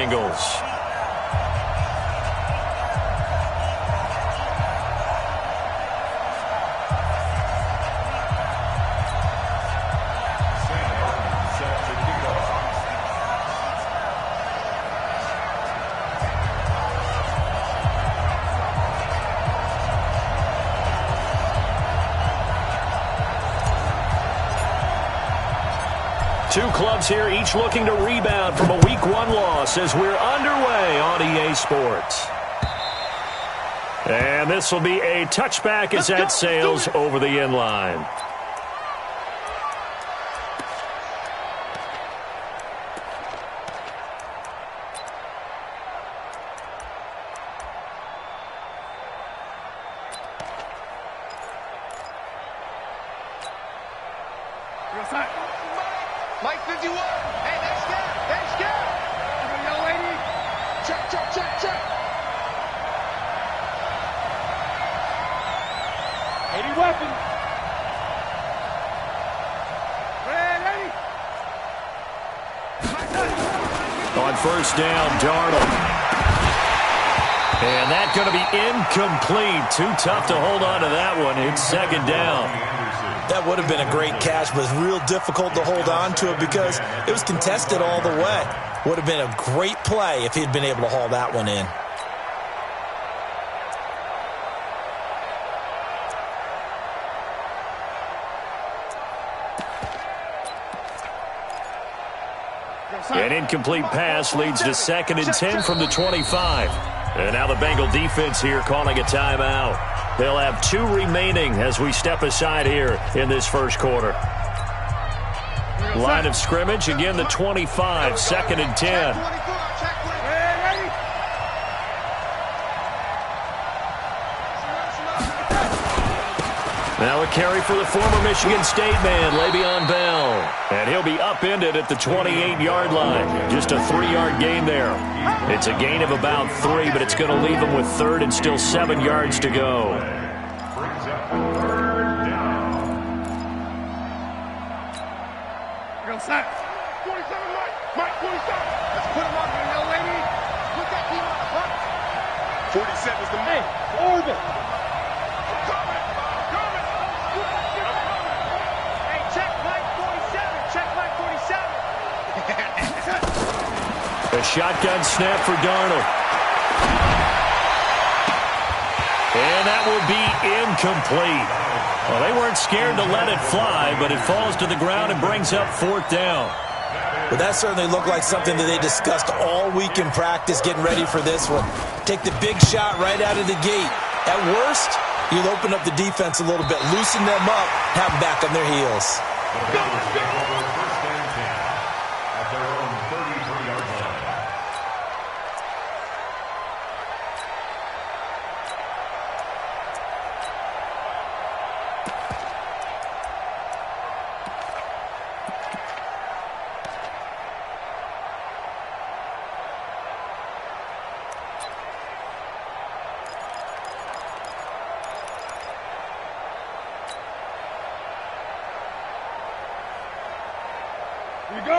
Bengals. Two clubs here, each looking to rebound from a Week 1 loss as we're underway on EA Sports. And this will be a touchback as that sails over the end line. Mike 51. Hey, nice scout. Hey, scout. Come on, young lady. Check, check, check, check. 80 weapon. Ready. On first down, Darnold. And that's going to be incomplete. Too tough to hold on to that one. It's second down. That would have been a great catch, but it's real difficult to hold on to it because it was contested all the way. Would have been a great play if he'd been able to haul that one in. An incomplete pass leads to 2nd and 10 from the 25. And now the Bengal defense here calling a timeout. They'll have 2 remaining as we step aside here in this first quarter. Line of scrimmage, again the 25, 2nd and 10. Now a carry for the former Michigan State man, Le'Veon Bell. And he'll be upended at the 28-yard line. Just a 3-yard gain there. It's a gain of about 3, but it's going to leave him with 3rd and still 7 yards to go. Sack. 47, Mike 47. Let's put him up here, young lady. Put that team on the front. 47 is the man. Orbit. Hey, check Mike 47. Check Mike 47. A shotgun snap for Darnold. And that will be incomplete. Well, they weren't scared to let it fly, but it falls to the ground and brings up 4th down. Well, that certainly looked like something that they discussed all week in practice, getting ready for this one. Take the big shot right out of the gate. At worst, you'll open up the defense a little bit, loosen them up, have them back on their heels.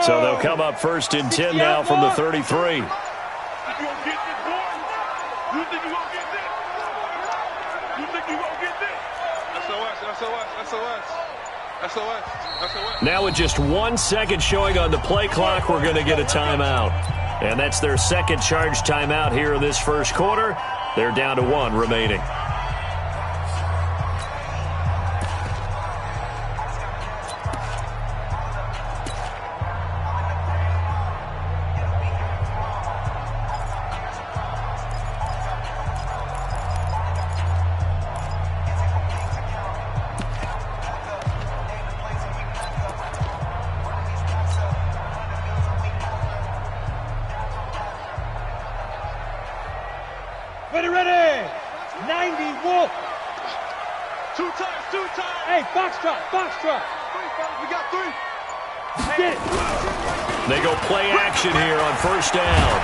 So they'll come up 1st and 10 now from the 33. You gonna get this, boy? You think you gonna get this? You think you gonna get this? SOS. Now with just 1 second showing on the play clock, we're going to get a timeout. And that's their second charge timeout here in this first quarter. They're down to 1 remaining. Ready. 90 Wolf. Two times. Hey, Foxtrot. We got 3. They go play action here on first down.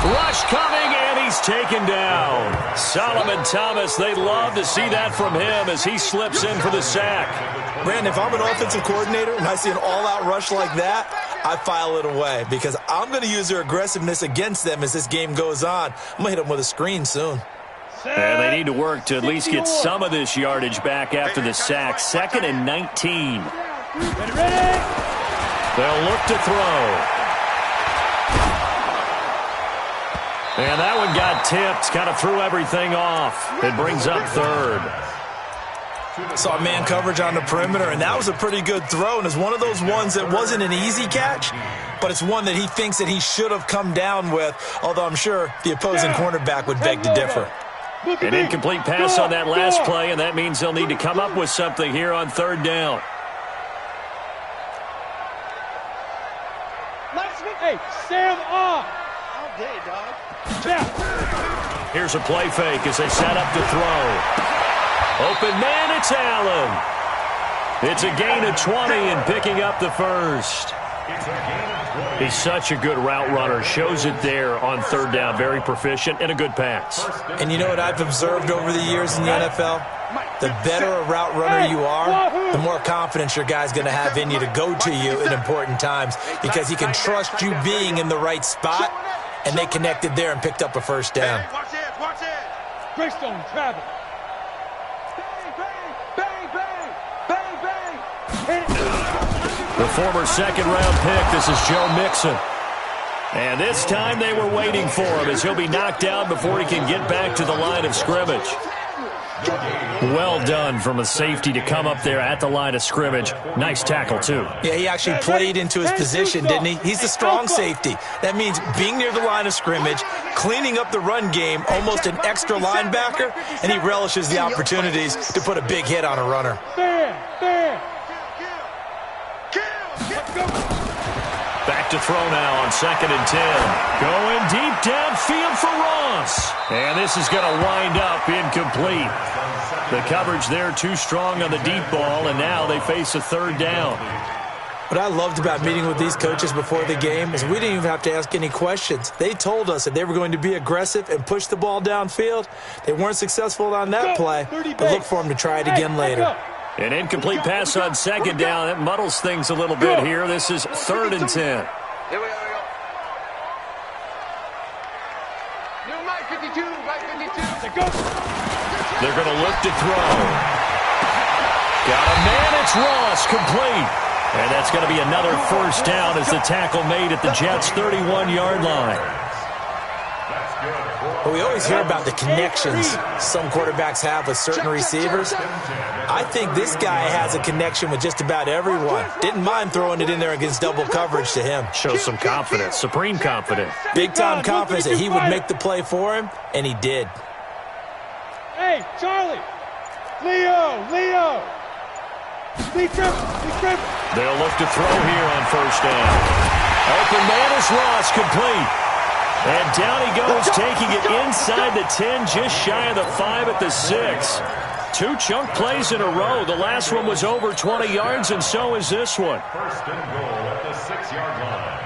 Rush coming, and he's taken down. Solomon Thomas, they love to see that from him as he slips in for the sack. Brandon, if I'm an offensive coordinator and I see an all-out rush like that, I file it away because I'm going to use their aggressiveness against them as this game goes on. I'm going to hit them with a screen soon. And they need to work to at least get some of this yardage back after the sack. 2nd and 19. They'll look to throw. And that one got tipped, kind of threw everything off. It brings up 3rd. Saw man coverage on the perimeter, and that was a pretty good throw. And it's one of those ones that wasn't an easy catch, but it's one that he thinks that he should have come down with, although I'm sure the opposing cornerback would beg to differ. An incomplete pass on that last play, and that means they'll need to come up with something here on 3rd down. Hey, Sam off. Okay, dog. Here's a play fake as they set up to throw. Open man, it's Allen. It's a gain of 20 and picking up the 1st. He's such a good route runner. Shows it there on 3rd down. Very proficient and a good pass. And you know what I've observed over the years in the NFL? The better a route runner you are, the more confidence your guy's going to have in you to go to you in important times because he can trust you being in the right spot, and they connected there and picked up a 1st down. Hey, watch it, watch it. Greystone travel. The former 2nd-round pick, this is Joe Mixon. And this time they were waiting for him as he'll be knocked down before he can get back to the line of scrimmage. Well done from a safety to come up there at the line of scrimmage. Nice tackle, too. Yeah, he actually played into his position, didn't he? He's the strong safety. That means being near the line of scrimmage, cleaning up the run game, almost an extra linebacker, and he relishes the opportunities to put a big hit on a runner. Back to throw now on 2nd and 10. Going deep downfield for Ross. And this is going to wind up incomplete. The coverage there too strong on the deep ball, and now they face a 3rd down. What I loved about meeting with these coaches before the game is we didn't even have to ask any questions. They told us that they were going to be aggressive and push the ball downfield. They weren't successful on that play, but look for them to try it again later. An incomplete pass on 2nd down. That muddles things a little bit here. This is 3rd and 10. Here we go. New Mike 52, Mike 52. They're going to look to throw. Got a man, it's Ross, complete. And that's going to be another 1st down as the tackle made at the Jets' 31-yard line. Well, we always hear about the connections some quarterbacks have with certain receivers. I think this guy has a connection with just about everyone. Didn't mind throwing it in there against double coverage to him. Shows some confidence, supreme confidence. Big-time confidence that he would make the play for him, and he did. Hey, Charlie. Leo. Be triple. They'll look to throw here on 1st down. Open man is Ross, complete. And down he goes, taking it inside the 10, just shy of the 5 at the 6. 2 chunk plays in a row. The last one was over 20 yards, and so is this one. 1st and goal at the 6-yard line.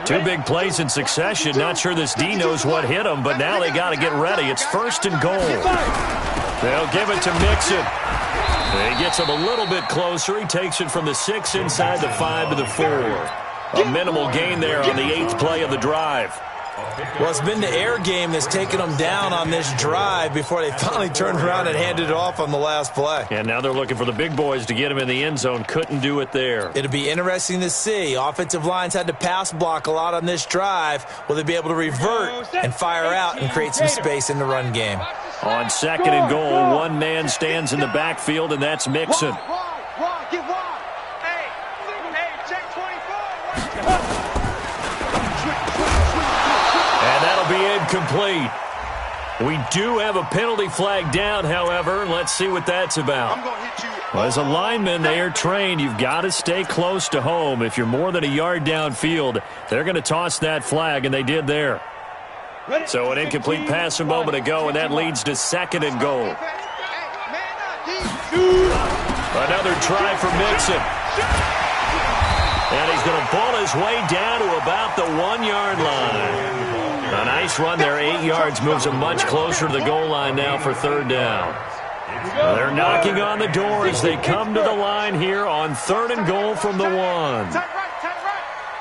2 big plays in succession. Not sure this D knows what hit him, but now they got to get ready. It's 1st and goal. They'll give it to Mixon. He gets him a little bit closer. He takes it from the 6 inside the 5 to the 4. A minimal gain there on the 8th play of the drive. Well, it's been the air game that's taken them down on this drive before they finally turned around and handed it off on the last play. And now they're looking for the big boys to get him in the end zone. Couldn't do it there. It'll be interesting to see. Offensive lines had to pass block a lot on this drive. Will they be able to revert and fire out and create some space in the run game? On 2nd and goal, one man stands in the backfield, and that's Mixon. Get wide. Hey, check 24. And that'll be incomplete. We do have a penalty flag down, however. Let's see what that's about. I'm going to hit you. Well, as a lineman, they are trained. You've got to stay close to home. If you're more than a yard downfield, they're going to toss that flag, and they did there. So an incomplete pass a moment ago, and that leads to 2nd and goal. Another try for Mixon. And he's going to bull his way down to about the 1-yard line. A nice run there, 8 yards, moves him much closer to the goal line now for third down. They're knocking on the door as they come to the line here on 3rd and goal from the 1. Tight right.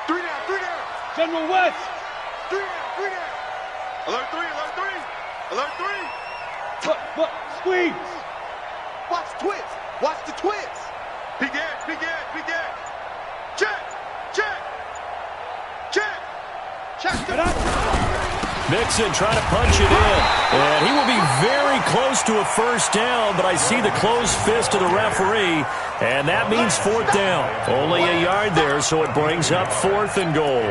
3 down. General West. 3 down. Alert 3. What? Squeeze. Watch the twist. Big Ed. Check. Mixon trying to punch it in. And he will be very close to a first down, but I see the closed fist of the referee, and that means 4th down. Only a yard there, so it brings up 4th and goal.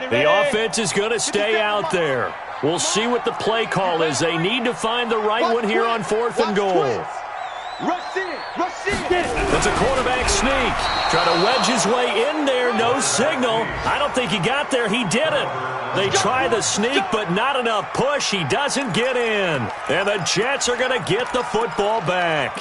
The offense is going to stay out there. We'll see what the play call is. They need to find the right one here on 4th and goal. Rush in. It's a quarterback sneak. Try to wedge his way in there. No signal. I don't think he got there. He didn't. They try the sneak, but not enough push. He doesn't get in. And the Jets are going to get the football back.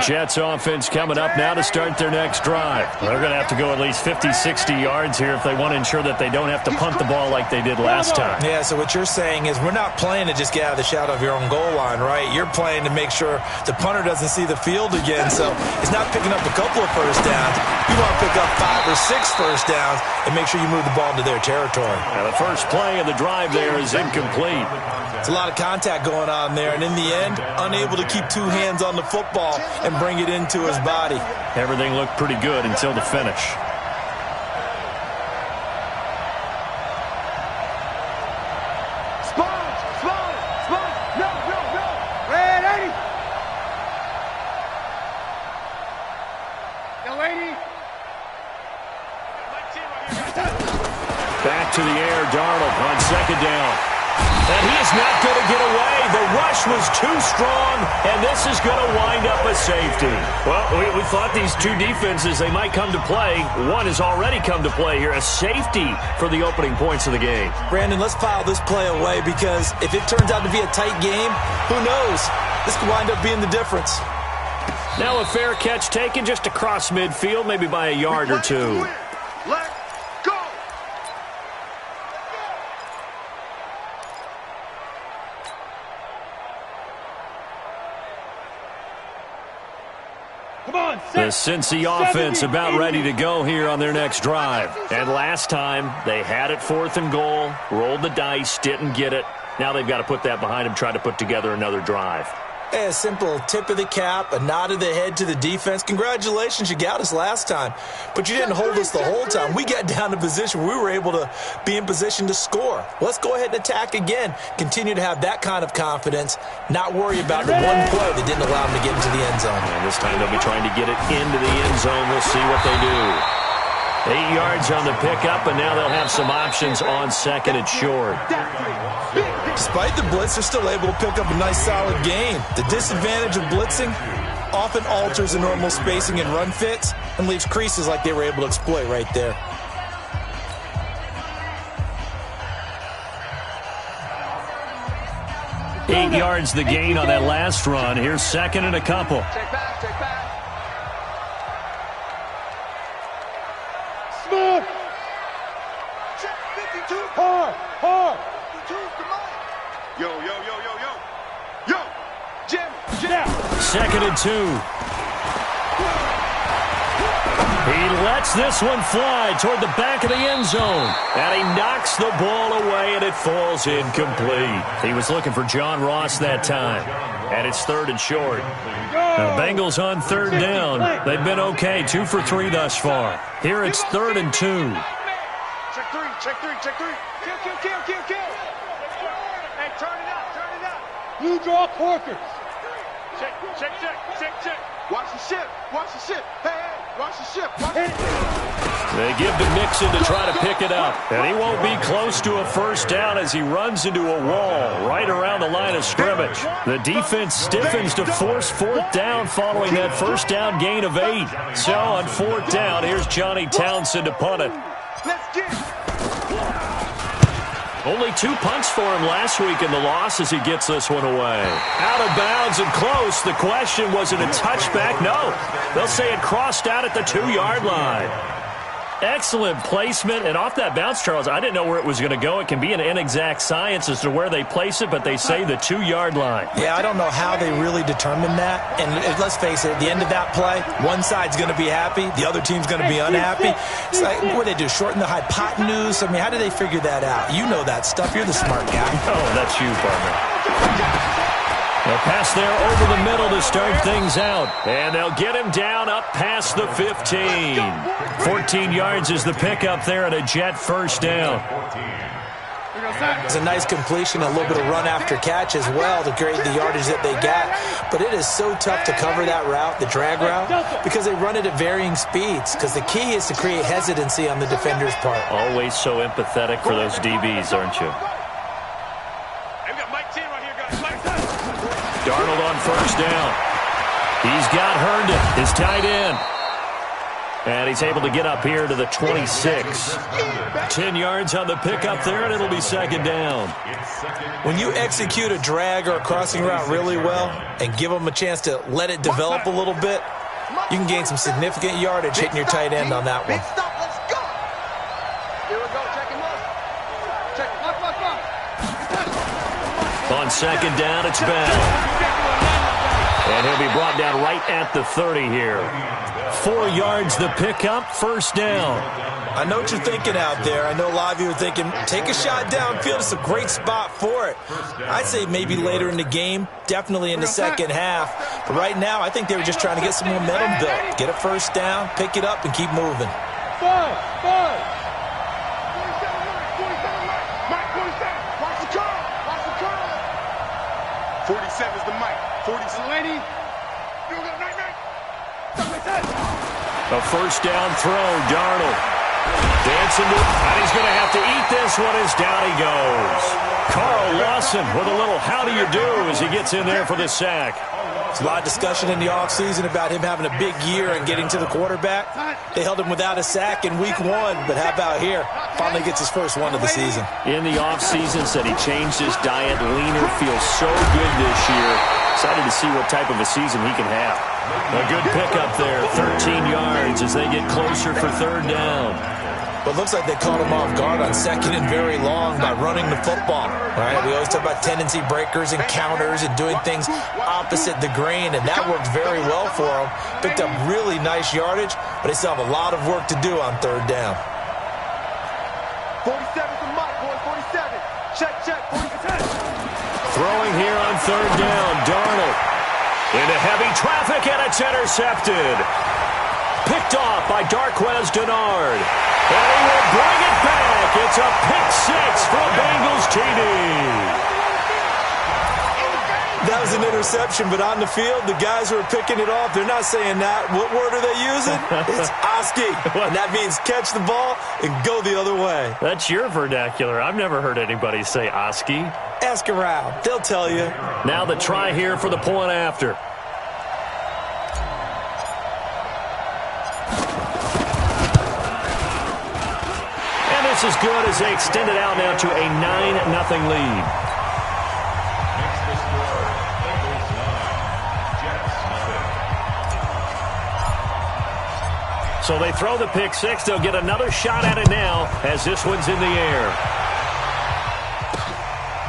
Jets offense coming up now to start their next drive. They're going to have to go at least 50, 60 yards here if they want to ensure that they don't have to punt the ball like they did last time. Yeah, so what you're saying is we're not playing to just get out of the shadow of your own goal line, right? You're playing to make sure the punter doesn't see the field again. So it's not picking up a couple of first downs. You want to pick up 5 or 6 first downs and make sure you move the ball into their territory. Now the first play of the drive there is incomplete. It's a lot of contact going on there, and in the end, unable to keep 2 hands on the football and bring it into his body. Everything looked pretty good until the finish. Sponge. No. Red 80. Yo, 80. Back to the air, Darnold on 2nd down. And he is not going to get away. The rush was too strong, and this is going to wind up a safety. Well, we thought these two defenses, they might come to play. One has already come to play here, a safety for the opening points of the game. Brandon, let's file this play away because if it turns out to be a tight game, who knows? This could wind up being the difference. Now a fair catch taken just across midfield, maybe by a yard or 2. Let's go. Come on, The Cincy offense about ready to go here on their next drive. And last time, they had it 4th and goal, rolled the dice, didn't get it. Now they've got to put that behind them, try to put together another drive. A simple tip of the cap, a nod of the head to the defense. Congratulations, you got us last time. But you didn't hold us the whole time. We got down to position where we were able to be in position to score. Let's go ahead and attack again. Continue to have that kind of confidence. Not worry about the one play that didn't allow them to get into the end zone. And this time they'll be trying to get it into the end zone. We'll see what they do. 8 yards on the pickup, and now they'll have some options on 2nd and short. Despite the blitz, they're still able to pick up a nice, solid gain. The disadvantage of blitzing often alters the normal spacing and run fits and leaves creases like they were able to exploit right there. Eight yards the gain on that last run. Here's 2nd and a couple. Check back. Smooth. Check 52. Hard. 52, come on. Yo. Jim. Now. 2nd and 2. He lets this one fly toward the back of the end zone. And he knocks the ball away, and it falls incomplete. He was looking for John Ross that time. And it's 3rd and short. The Bengals on 3rd down. They've been okay, 2 for 3 thus far. Here it's 3rd and 2. Check three. Kill. Hey, turn it out. Blue draw Corkers. Check. Watch the ship. Hey, watch the ship. They give to Mixon to try to pick it up. And he won't be close to a first down as he runs into a wall right around the the line of scrimmage. The defense stiffens to force fourth down following that first down gain of 8. So on fourth down, here's Johnny Townsend to punt it. Let's get it. Only 2 punts for him last week in the loss as he gets this one away. Out of bounds and close. The question, was it a touchback? No. They'll say it crossed out at the 2-yard line. Excellent placement, and off that bounce, Charles, I didn't know where it was going to go. It can be an inexact science as to where they place it, but they say the 2-yard line. Yeah, I don't know how they really determined that. And let's face it, at the end of that play, one side's going to be happy, the other team's going to be unhappy. It's like, what do they do, shorten the hypotenuse? I mean, how do they figure that out? You know that stuff. You're the smart guy. Oh, that's you, partner. They'll pass there over the middle to start things out. And they'll get him down up past the 15. 14 yards is the pickup there at a Jet first down. It's a nice completion, a little bit of run after catch as well to create the yardage that they got. But it is so tough to cover that route, the drag route, because they run it at varying speeds. Because the key is to create hesitancy on the defender's part. Always so empathetic for those DBs, aren't you? Darnold on first down. He's got Herndon, his tight end. And he's able to get up here to the 26. 10 yards on the pickup there, and it'll be second down. When you execute a drag or a crossing route really well and give them a chance to let it develop a little bit, you can gain some significant yardage hitting your tight end on that one. On second down, it's Bell. And he'll be brought down right at the 30 here. 4 yards the pickup, first down. I know what you're thinking out there. I know a lot of you are thinking, take a shot downfield. It's a great spot for it. I'd say maybe later in the game, definitely in the second half. But right now, I think they were just trying to get some momentum built. Get a first down, pick it up, and keep moving. 47's the mic. 47 lady. A first down throw, Darnold. Dancing, and he's going to have to eat this one as down he goes. Carl Lawson with a little how do you do as he gets in there for the sack. There's a lot of discussion in the offseason about him having a big year and getting to the quarterback. They held him without a sack in week 1, but how about here? Finally gets his first one of the season. In the offseason, said he changed his diet, leaner, feels so good this year. Excited to see what type of a season he can have. A good pickup there, 13 yards as they get closer for third down. But it looks like they caught him off guard on second and very long by running the football. All right, we always talk about tendency breakers and counters and doing things opposite the grain, and that worked very well for them. Picked up really nice yardage, but they still have a lot of work to do on third down. 47's the mic, boy. 47. Check. 47. Throwing here on third down, Darnold. Into heavy traffic, and it's intercepted. Picked off by Darquez Denard. And he will bring it back. It's a pick six for a Bengals TD. That was an interception, but on the field, the guys who are picking it off, they're not saying that. What word are they using? It's Oski. And that means catch the ball and go the other way. That's your vernacular. I've never heard anybody say Oski. Ask around. They'll tell you. Now the try here for the point after. This is good as they extend it out now to a 9-0 lead. So they throw the pick six. They'll get another shot at it now as this one's in the air.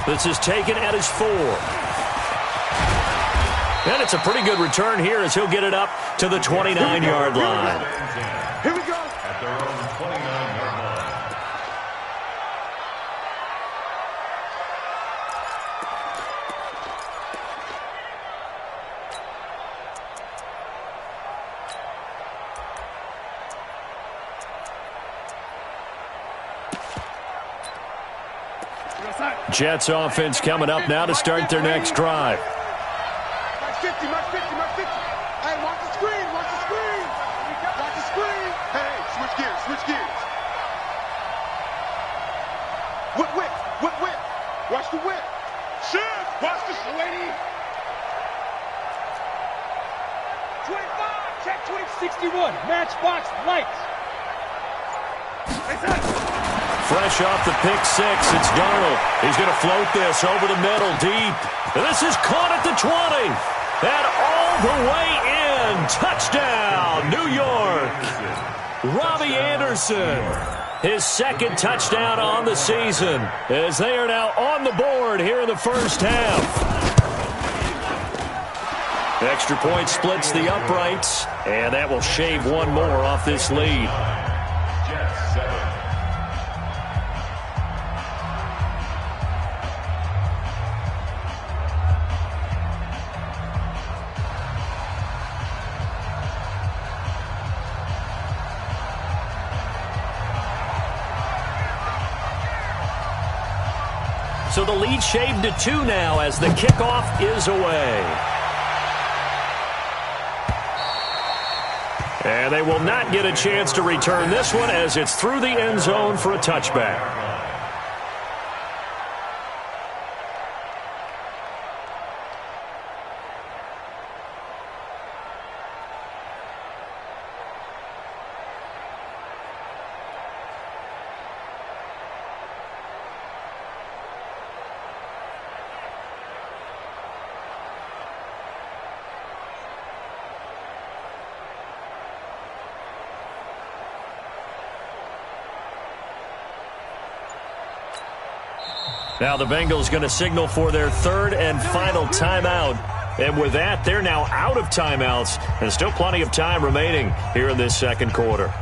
This is taken at his 4. And it's a pretty good return here as he'll get it up to the 29-yard line. Here we go. At their own 29-yard line. Jets offense coming up now to start their next drive. Mark 50. Hey, watch the screen. Watch the screen. Hey, switch gears. Whip. Watch the whip. Shift. Watch this, lady. 25, check 2061, matchbox lights. Fresh off the pick six, it's Darnold. He's going to float this over the middle, deep. And this is caught at the 20. And all the way in. Touchdown, New York. Robbie Anderson. His second touchdown on the season as they are now on the board here in the first half. Extra point splits the uprights, and that will shave one more off this lead. Jets 7. So the lead shaved to 2 now as the kickoff is away. And they will not get a chance to return this one as it's through the end zone for a touchback. Now the Bengals going to signal for their third and final timeout. And with that, they're now out of timeouts. And still plenty of time remaining here in this second quarter.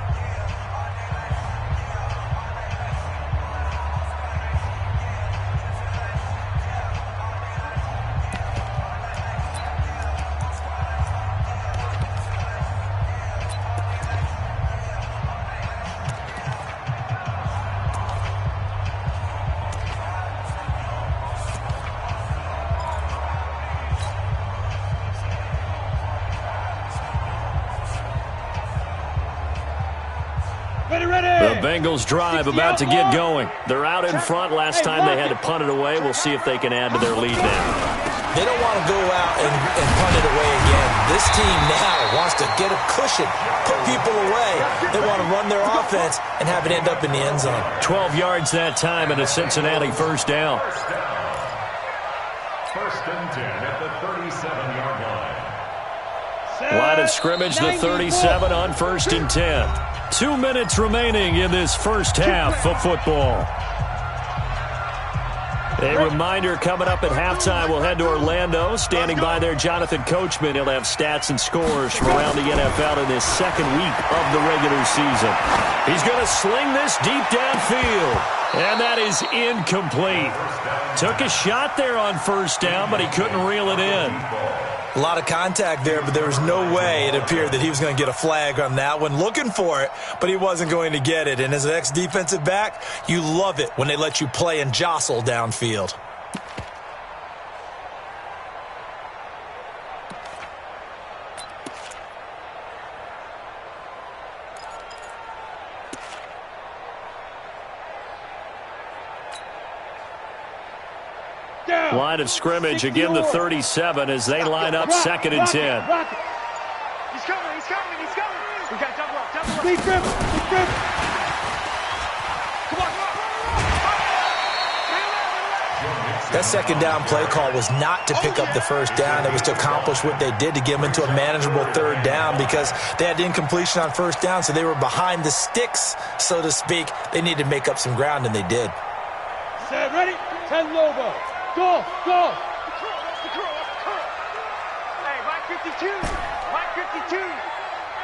The Bengals drive about to get going. They're out in front. Last time they had to punt it away. We'll see if they can add to their lead now. They don't want to go out and punt it away again. This team now wants to get a cushion, put people away. They want to run their offense and have it end up in the end zone. 12 yards that time and a Cincinnati first down. First and 10 at the 37-yard line. Line of scrimmage, the 37 on first and 10. 2 minutes remaining in this first half of football. A reminder coming up at halftime, we'll head to Orlando. Standing by there, Jonathan Coachman. He'll have stats and scores from around the NFL in this second week of the regular season. He's going to sling this deep downfield. And that is incomplete. Took a shot there on first down, but he couldn't reel it in. A lot of contact there, but there was no way it appeared that he was going to get a flag on that one. Looking for it, but he wasn't going to get it. And as an ex-defensive back, you love it when they let you play and jostle downfield. Line of scrimmage, again the 37 as they line up second and 10. He's coming, he's coming, he's coming. We got double up, double up. Speed grip, Come on, That second down play call was not to pick up the first down. It was to accomplish what they did to get them into a manageable third down because they had incompletion on first down, so they were behind the sticks, so to speak. They needed to make up some ground, and they did. Set, ready? 10 Lobo. Go, go. the curl. Hey, Mike 52.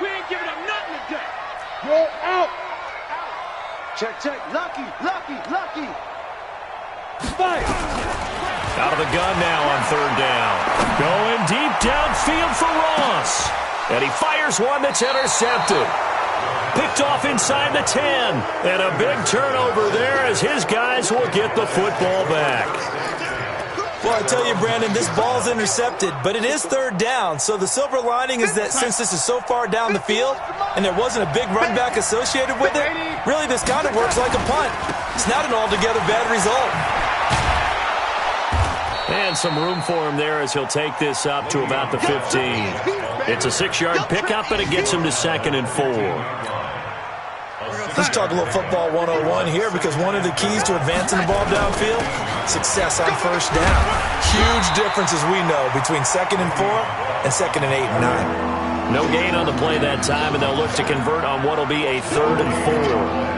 We ain't giving up nothing today. You're out. Check. Lucky. Fight. Out of the gun now on third down. Going deep downfield for Ross. And he fires one that's intercepted. Picked off inside the 10. And a big turnover there as his guys will get the football back. Well, I tell you, Brandon, this ball's intercepted, but it is third down. So the silver lining is that since this is so far down the field and there wasn't a big run back associated with it, really this kind of works like a punt. It's not an altogether bad result. And some room for him there as he'll take this up to about the 15. It's a 6-yard pickup, and it gets him to 2nd and 4. Let's talk a little football 101 here, because one of the keys to advancing the ball downfield, success on first down. Huge difference, as we know, between 2nd and 4 and 2nd and 8 and 9. No gain on the play that time, and they'll look to convert on what will be a 3rd and 4.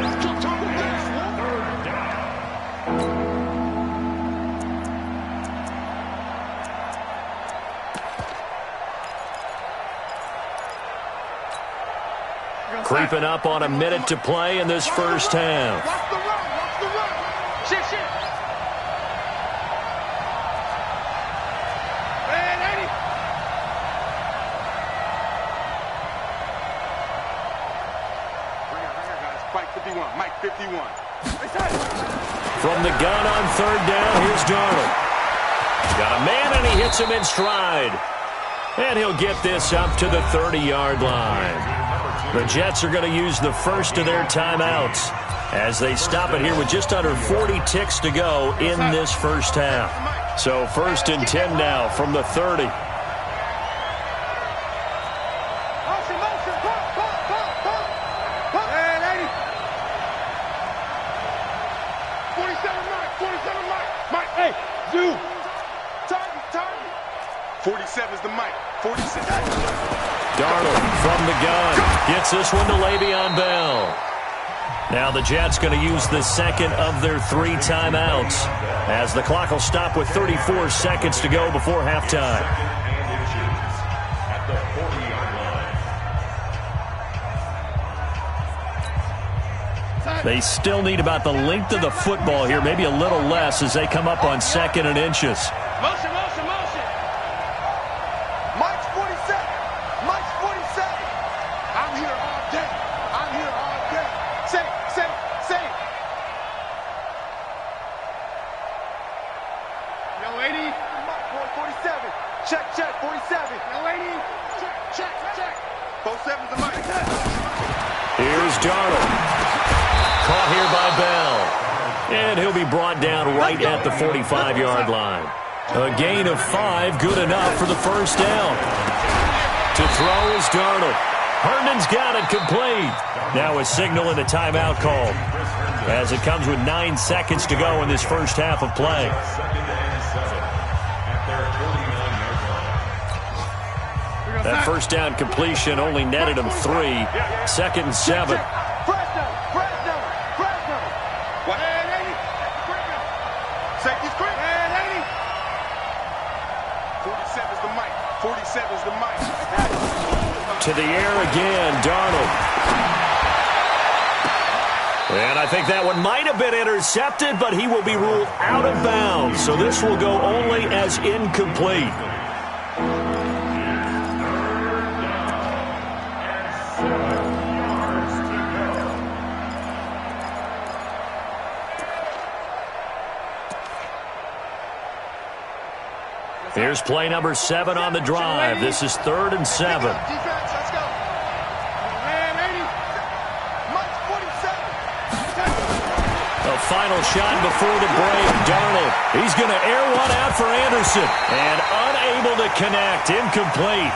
Creeping up on a minute to play in this first half. Watch the run. Watch the run. Shit. Man, 80. Bring it, guys. Mike 51. Mike 51. From the gun on 3rd down, here's Darnold. Got a man, and he hits him in stride. And he'll get this up to the 30-yard line. The Jets are going to use the first of their timeouts as they stop it here with just under 40 ticks to go in this first half. So 1st and 10 now from the 30. Mike. Hey, Zoo. Target. 47 is the Mike. 47. Darnold from the gun gets this one to Le'Veon Bell. Now the Jets going to use the 2nd of their 3 timeouts as the clock will stop with 34 seconds to go before halftime. At the 40-yard line. They still need about the length of the football here, maybe a little less as they come up on 2nd and inches. Motion. Mike's 47. Mike's 47. I'm here all day. Say. Yo, lady. Mike, 47. Check, 47. Yo, lady. Check. 47's the Mike. Here's Darnold. Caught here by Bell. And he'll be brought down right at the 45-yard line. A gain of 5, good enough for the first down. To throw is Darnold. Herndon's got it complete. Now a signal and a timeout called as it comes with 9 seconds to go in this first half of play. That first down completion only netted him 3. 2nd and 7. Fresno. What? Safety's quick. 47's the Mike. 47's the Mike. To the air again, Darnold. And I think that one might have been intercepted, but he will be ruled out of bounds. So this will go only as incomplete. Here's play number 7 on the drive. This is 3rd and 7. Defense, let's go. Man, 80. Mike's 47. A final shot before the break. Darnold, he's going to air one out for Anderson. And unable to connect. Incomplete.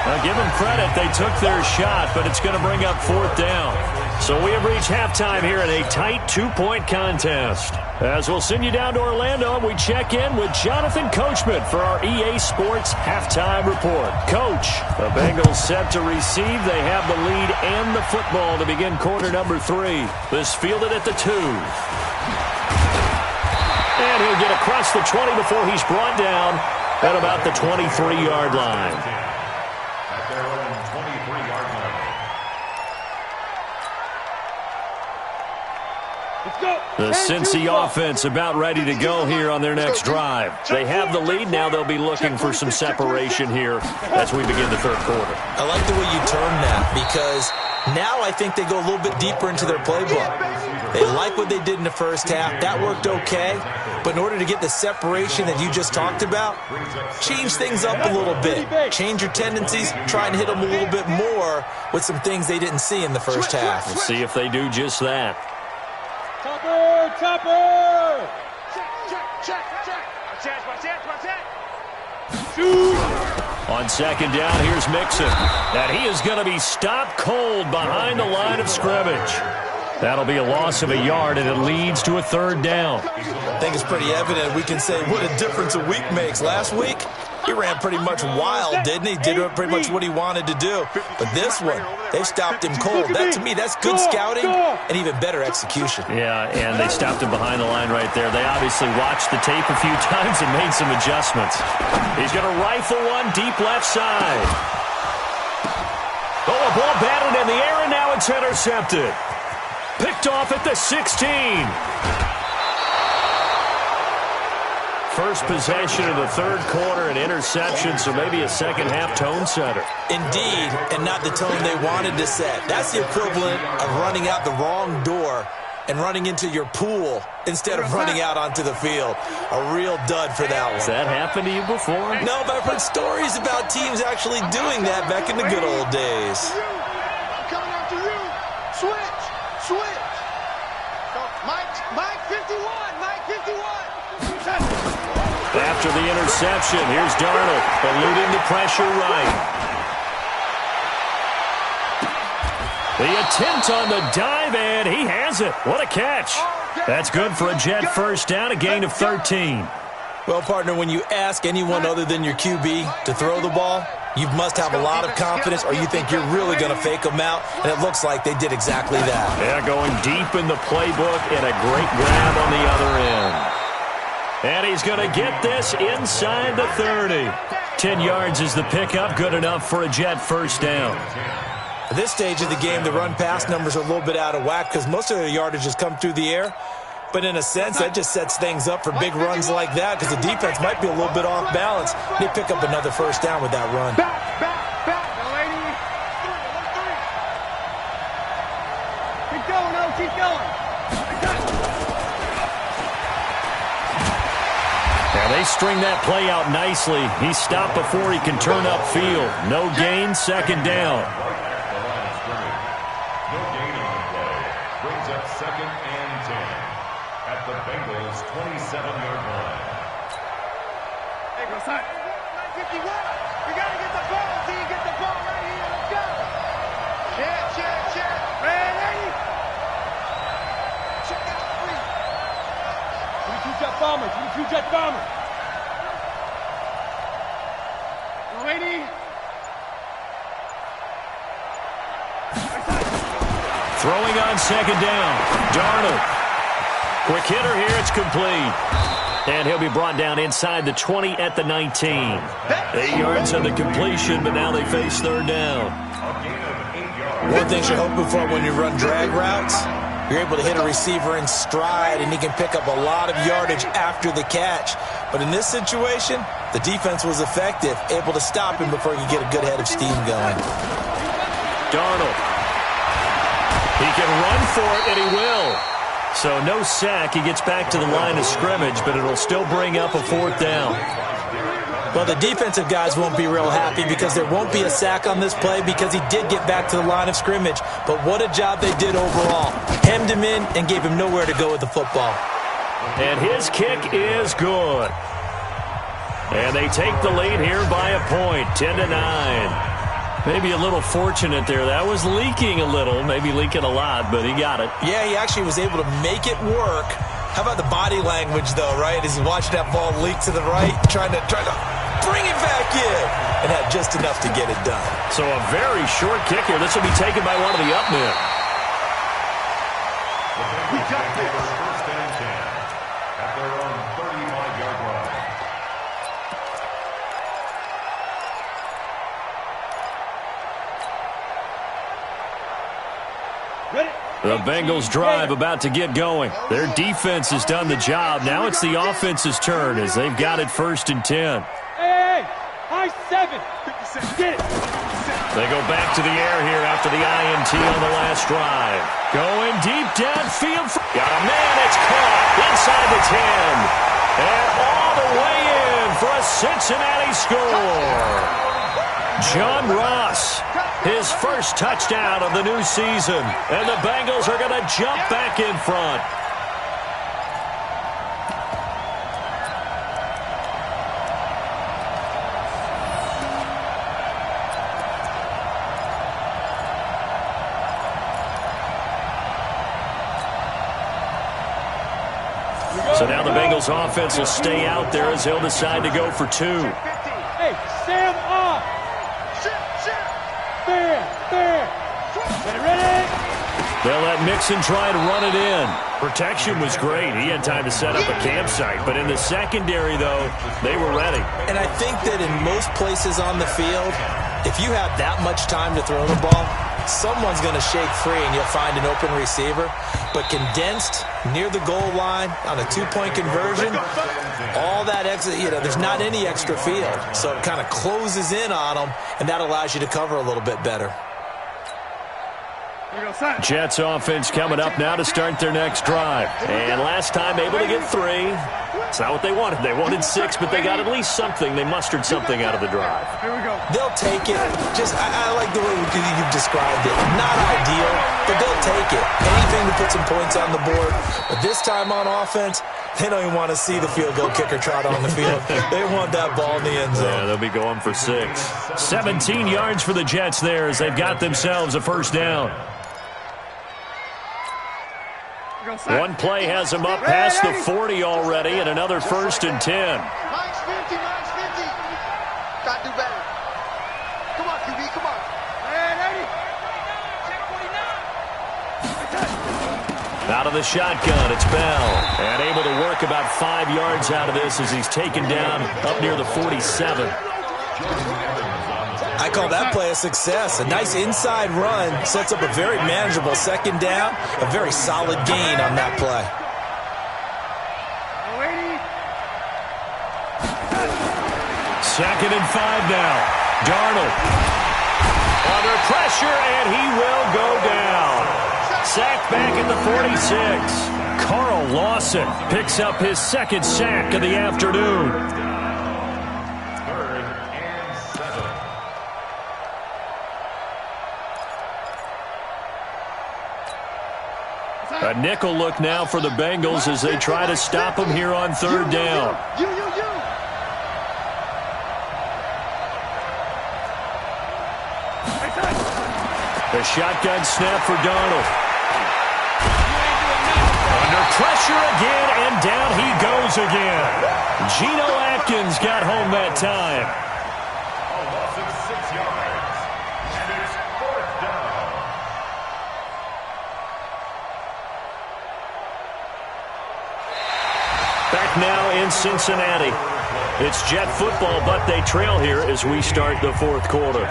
Now, give them credit. They took their shot, but it's going to bring up 4th down. So we have reached halftime here in a tight 2-point contest. As we'll send you down to Orlando, and we check in with Jonathan Coachman for our EA Sports Halftime Report. Coach, the Bengals set to receive. They have the lead and the football to begin quarter number 3. This fielded at the 2. And he'll get across the 20 before he's brought down at about the 23-yard line. At their own 23-yard line. The Cincy offense about ready to go here on their next drive. They have the lead. Now they'll be looking for some separation here as we begin the 3rd quarter. I like the way you term that, because now I think they go a little bit deeper into their playbook. They like what they did in the first half. That worked okay. But in order to get the separation that you just talked about, change things up a little bit. Change your tendencies. Try and hit them a little bit more with some things they didn't see in the first half. We'll see if they do just that. Topper! Check. My chance. On second down, here's Mixon. And he is going to be stopped cold behind the line of scrimmage. That'll be a loss of a yard, and it leads to a third down. I think it's pretty evident. We can say what a difference a week makes. Last week, he ran pretty much wild, didn't he? Did pretty much what he wanted to do. But this one, they've stopped him cold. That, to me, that's good scouting and even better execution. Yeah, and they stopped him behind the line right there. They obviously watched the tape a few times and made some adjustments. He's going to rifle one deep left side. Oh, a ball batted in the air, and now it's intercepted. Picked off at the 16. First possession of the third quarter, an interception, so maybe a second-half tone setter. Indeed, and not the tone they wanted to set. That's the equivalent of running out the wrong door and running into your pool instead of running out onto the field. A real dud for that one. Has that happened to you before? No, but I've heard stories about teams actually doing that back in the good old days. I'm coming after you. Switch. Mike 51. Mike 51. After the interception, here's Darnold, eluding the pressure right. The attempt on the dive, and he has it. What a catch. That's good for a Jet first down, a gain of 13. Well, partner, when you ask anyone other than your QB to throw the ball, you must have a lot of confidence, or you think you're really going to fake them out, and it looks like they did exactly that. Yeah, going deep in the playbook, and a great grab on the other end. And he's going to get this inside the 30. 10 yards is the pickup, good enough for a Jet first down. At this stage of the game, the run-pass numbers are a little bit out of whack because most of their yardage has come through the air. But in a sense, that just sets things up for big runs like that because the defense might be a little bit off balance. They pick up another first down with that run. Back. Lady. Keep going, O. Keep going. Yeah, they string that play out nicely. He's stopped before he can turn upfield. No gain, second down. No gain on the play. Brings up second and 10 at the Bengals' 27-yard line. Hey, go side. 51. You got to get the ball. See, you get the ball right here. Let's go. Check. Ready? Check out 3. 22 Jet Bombers. 22 Jet Bombers. Ready? Throwing on second down. Darnold. Quick hitter here. It's complete. And he'll be brought down inside the 20 at the 19. 8 yards on the completion, but now they face third down. One thing you're hoping for when you run drag routes, you're able to hit a receiver in stride, and he can pick up a lot of yardage after the catch. But in this situation, the defense was effective, able to stop him before he could get a good head of steam going. Darnold. He can run for it, and he will. So no sack. He gets back to the line of scrimmage, but it'll still bring up a fourth down. Well, the defensive guys won't be real happy because there won't be a sack on this play because he did get back to the line of scrimmage. But what a job they did overall. Hemmed him in and gave him nowhere to go with the football. And his kick is good. And they take the lead here by a point, 10-9. Maybe a little fortunate there. That was leaking a little, maybe leaking a lot, but he got it. Yeah, he actually was able to make it work. How about the body language, though, right? As he watched that ball leak to the right, trying to bring it back in, and had just enough to get it done. So a very short kick here. This will be taken by one of the up men. We got this. First and 10 at their own 35-yard line. Ready? The Bengals drive about to get going. Their defense has done the job. Now it's the offense's turn as they've got it first and 10. Hey! High 7. Get it. They go back to the air here after the INT on the last drive. Going deep downfield. Got a man. It's caught inside the 10. And all the way in for a Cincinnati score. John Ross, his first touchdown of the new season. And the Bengals are going to jump back in front. So now the Bengals offense will stay out there as they'll decide to go for 2. Hey, Sam off. Fair. Ready? They'll let Mixon try to run it in. Protection was great. He had time to set up a campsite. But in the secondary, though, they were ready. And I think that in most places on the field, if you have that much time to throw the ball, someone's going to shake free and you'll find an open receiver. But condensed near the goal line on a 2-point conversion, all that extra, there's not any extra field. So it kind of closes in on them, and that allows you to cover a little bit better. Jets offense coming up now to start their next drive. And last time able to get 3. It's not what they wanted. They wanted 6, but they got at least something. They mustered something out of the drive. They'll take it. I like the way you've described it. Not ideal, but they'll take it. Anything to put some points on the board. But this time on offense, they don't even want to see the field goal kicker trot on the field. They want that ball in the end zone. Yeah, they'll be going for 6. 17 yards for the Jets there as they've got themselves a first down. One play has them up past the 40 already, and another 1st and 10. Mine's 50. Gotta do better. Come on, QB, come on. Out of the shotgun, it's Bell. And able to work about 5 yards out of this as he's taken down up near the 47. I call that play a success. A nice inside run sets up a very manageable second down, a very solid gain on that play. 2nd and 5 now. Darnold under pressure, and he will go down. Sacked back at the 46. Carl Lawson picks up his 2nd sack of the afternoon. A nickel look now for the Bengals as they try to stop him here on 3rd down. The shotgun snap for Darnold. Under pressure again, and down he goes again. Geno Atkins got home that time. Back now in Cincinnati. It's Jet football, but they trail here as we start the 4th quarter.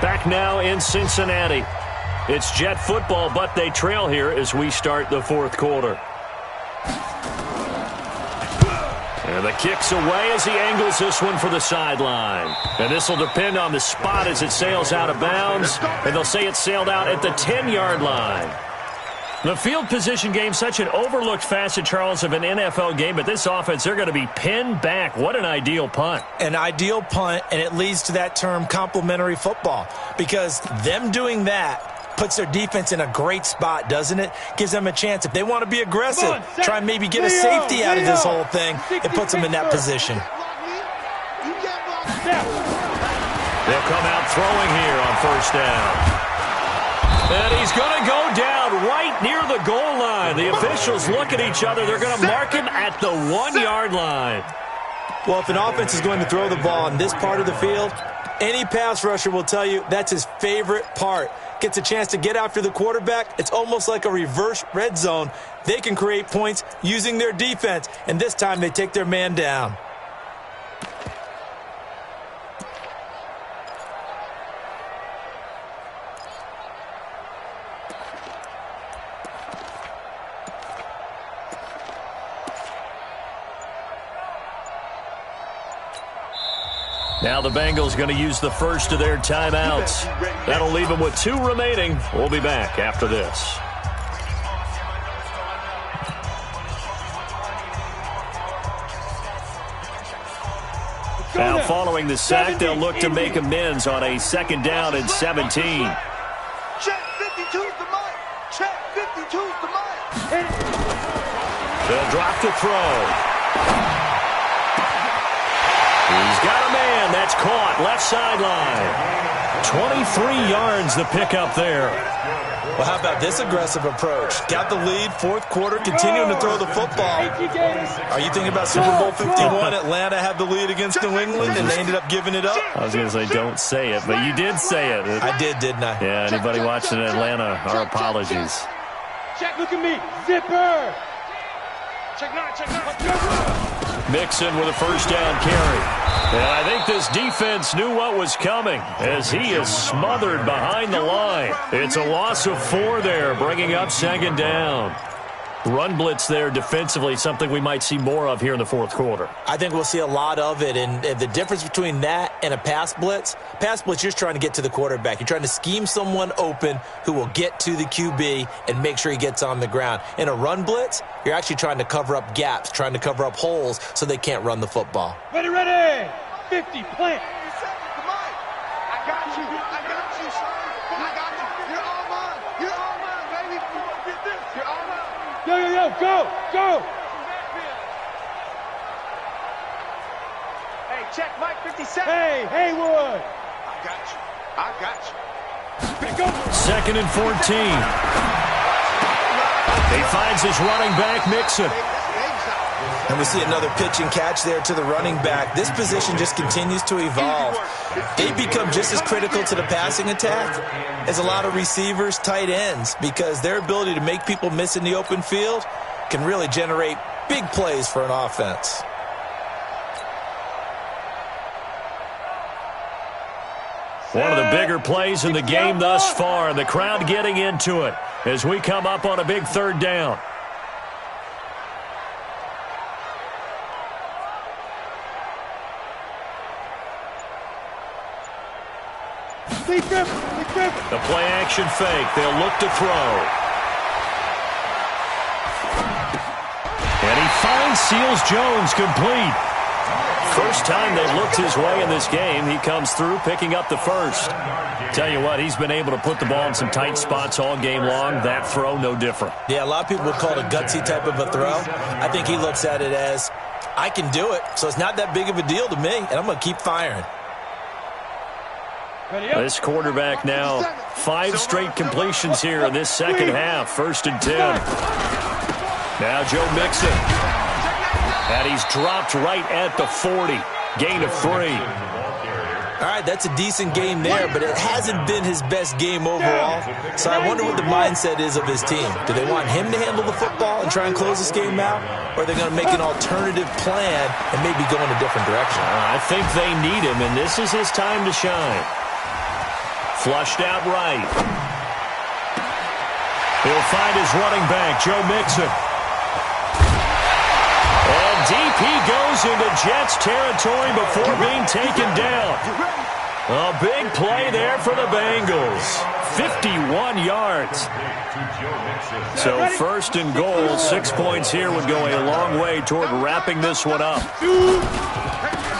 Back now in Cincinnati. It's Jet football, but they trail here as we start the 4th quarter. And the kick's away as he angles this one for the sideline. And this will depend on the spot as it sails out of bounds. And they'll say it sailed out at the 10-yard line. The field position game, such an overlooked facet, Charles, of an NFL game, but this offense, they're going to be pinned back. What an ideal punt. An ideal punt, and it leads to that term complementary football, because them doing that puts their defense in a great spot, doesn't it? Gives them a chance. If they want to be aggressive, try and maybe get a safety out of this whole thing, it puts them in that position. They'll come out throwing here on 1st down. And he's going to go down right near the goal line. The officials look at each other. They're going to mark him at the 1-yard line. Well, if an offense is going to throw the ball in this part of the field, any pass rusher will tell you that's his favorite part. Gets a chance to get after the quarterback. It's almost like a reverse red zone. They can create points using their defense, and this time they take their man down. Now the Bengals going to use the first of their timeouts. That'll leave them with 2 remaining. We'll be back after this. Now following the sack, they'll look to make amends on a 2nd down and 17. Check 52's the mic. Check 52's the mic. They'll drop the throw. He's got a man. That's caught left sideline. 23 yards the pickup there. Well, how about this aggressive approach? Got the lead, fourth quarter, continuing to throw the football. Are you thinking about Super Bowl 51? Atlanta had the lead against New England, and they ended up giving it up? I was going to say don't say it, but you did say it. I did, didn't I? Yeah, anybody watching Atlanta, our apologies. Check, look at me. Zipper. Check nine. Mixon with a first down carry. And I think this defense knew what was coming as he is smothered behind the line. It's a loss of 4 there, bringing up second down. Run blitz there defensively, something we might see more of here in the fourth quarter. I think we'll see a lot of it, and the difference between that and a pass blitz, you're just trying to get to the quarterback. You're trying to scheme someone open who will get to the QB and make sure he gets on the ground. In a run blitz, you're actually trying to cover up gaps, trying to cover up holes so they can't run the football. Ready. 50, plant. Come on. I got you, son. I got you. You're all mine. You're all mine, baby. Get this. You're all mine. Yo, go. Hey, check Mike 57. Hey, Haywood. I got you. Pick up. Second and 14. He finds his running back, Mixon. And we see another pitch and catch there to the running back. This position just continues to evolve. They become just as critical to the passing attack as a lot of receivers, tight ends, because their ability to make people miss in the open field can really generate big plays for an offense. One of the bigger plays in the game thus far, and the crowd getting into it as we come up on a big third down. The play-action fake. They'll look to throw. And he finds Seals-Jones complete. First time they've looked his way in this game. He comes through picking up the first. Tell you what, he's been able to put the ball in some tight spots all game long. That throw, no different. Yeah, a lot of people would call it a gutsy type of a throw. I think he looks at it as, I can do it, so it's not that big of a deal to me, and I'm going to keep firing. This quarterback now, 5 straight completions here in this second half. First and 10. Now Joe Mixon. And he's dropped right at the 40. Gain of 3. All right, that's a decent game there, but it hasn't been his best game overall. So I wonder what the mindset is of his team. Do they want him to handle the football and try and close this game out? Or are they going to make an alternative plan and maybe go in a different direction? I think they need him, and this is his time to shine. Flushed out right. He'll find his running back, Joe Mixon. And deep he goes into Jets territory before being taken down. A big play there for the Bengals. 51 yards. So first and goal, 6 points here would go a long way toward wrapping this one up.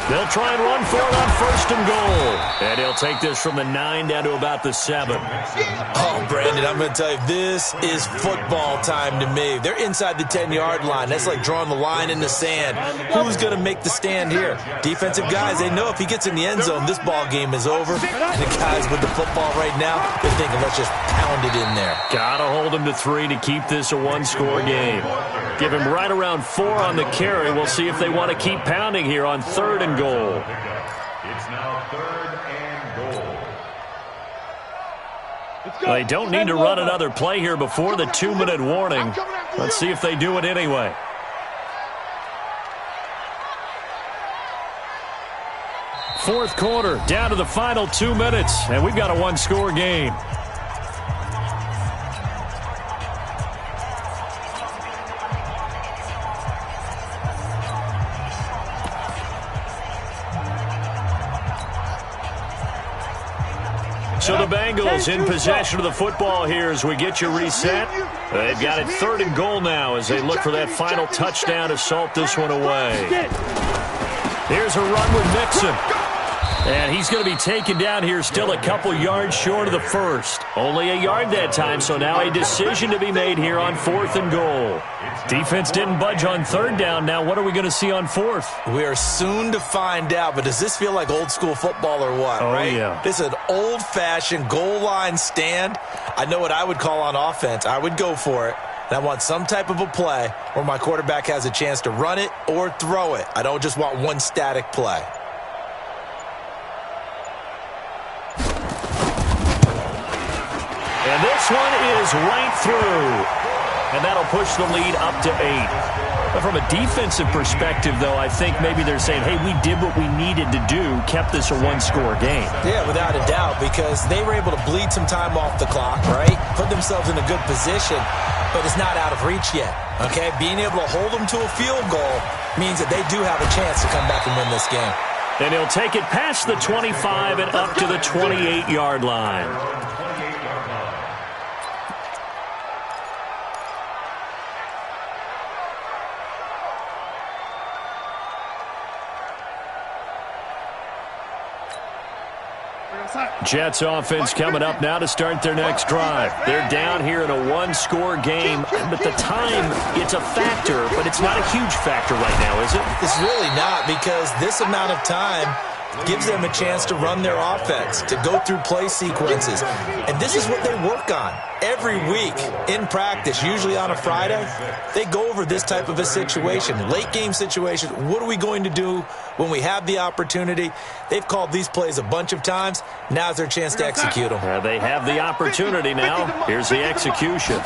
They'll try and run for it on first and goal. And he'll take this from the 9 down to about the 7. Oh, Brandon, I'm going to tell you, this is football time to me. They're inside the 10-yard line. That's like drawing the line in the sand. Who's going to make the stand here? Defensive guys, they know if he gets in the end zone, this ball game is over. And the guys with the football right now, they're thinking, let's just pound it in there. Gotta hold him to 3 to keep this a one-score game. Give him right around 4 on the carry. We'll see if they want to keep pounding here on third and goal. It's now third and goal. They don't need to run another play here before the 2-minute warning. Let's see if they do it anyway. Fourth quarter, down to the final 2 minutes, and we've got a one-score game. So the Bengals in possession of the football here as we get you reset. They've got it third and goal now as they look for that final touchdown to salt this one away. Here's a run with Mixon. And he's going to be taken down here still a couple yards short of the first. Only a yard that time, so now a decision to be made here on 4th and goal. Defense didn't budge on 3rd down. Now what are we going to see on 4th? We are soon to find out, but does this feel like old school football or what, right? Yeah. This is an old-fashioned goal line stand. I know what I would call on offense. I would go for it. And I want some type of a play where my quarterback has a chance to run it or throw it. I don't just want one static play. And this one is right through. And that'll push the lead up to 8. But from a defensive perspective, though, I think maybe they're saying, hey, we did what we needed to do, kept this a one-score game. Yeah, without a doubt, because they were able to bleed some time off the clock, right? Put themselves in a good position, but it's not out of reach yet, okay? Being able to hold them to a field goal means that they do have a chance to come back and win this game. And he'll take it past the 25 and up to the 28-yard line. Jets offense coming up now to start their next drive. They're down here in a one-score game, but the time, it's a factor, but it's not a huge factor right now, is it? It's really not, because this amount of time gives them a chance to run their offense, to go through play sequences. And this is what they work on every week in practice, usually on a Friday. They go over this type of a situation, late game situation. What are we going to do when we have the opportunity? They've called these plays a bunch of times. Now's their chance to execute them. They have the opportunity now. Here's the execution.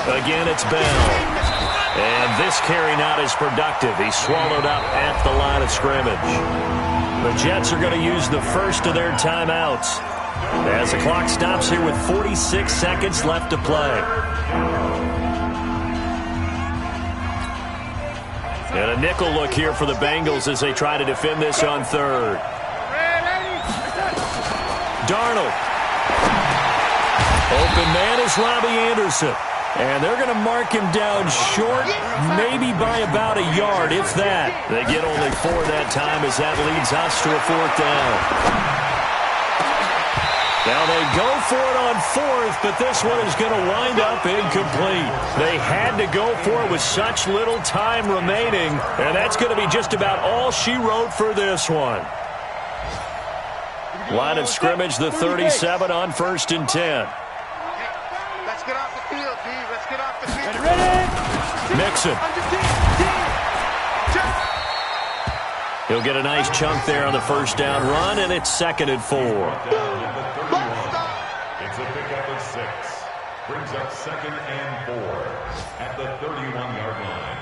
Again, it's Bell. And this carry not as productive. He's swallowed up at the line of scrimmage. The Jets are going to use the first of their timeouts as the clock stops here with 46 seconds left to play. And a nickel look here for the Bengals as they try to defend this on 3rd. Darnold. Open man is Robbie Anderson. And they're going to mark him down short, maybe by about a yard, if that. They get only 4 that time as that leads us to a 4th down. Now they go for it on 4th, but this one is going to wind up incomplete. They had to go for it with such little time remaining, and that's going to be just about all she wrote for this one. Line of scrimmage, the 37 on 1st and 10. Let's get off the field, D. Let's get off the field. Mixon. He'll get a nice chunk there on the first down run, and it's 2nd and 4. It's a pickup of 6. Brings up 2nd and 4 at the 31-yard line.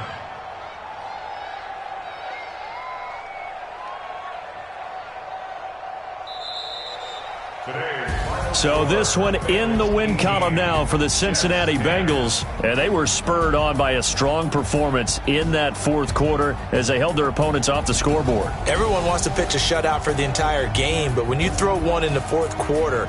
So this one in the win column now for the Cincinnati Bengals. And they were spurred on by a strong performance in that 4th quarter as they held their opponents off the scoreboard. Everyone wants to pitch a shutout for the entire game, but when you throw one in the 4th quarter,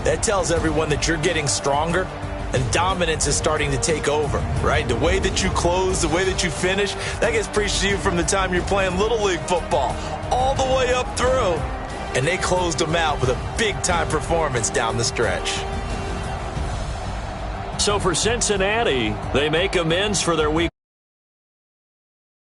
that tells everyone that you're getting stronger and dominance is starting to take over, right? The way that you close, the way that you finish, that gets preached to you from the time you're playing Little League football all the way up through. And they closed them out with a big-time performance down the stretch. So for Cincinnati, they make amends for their week.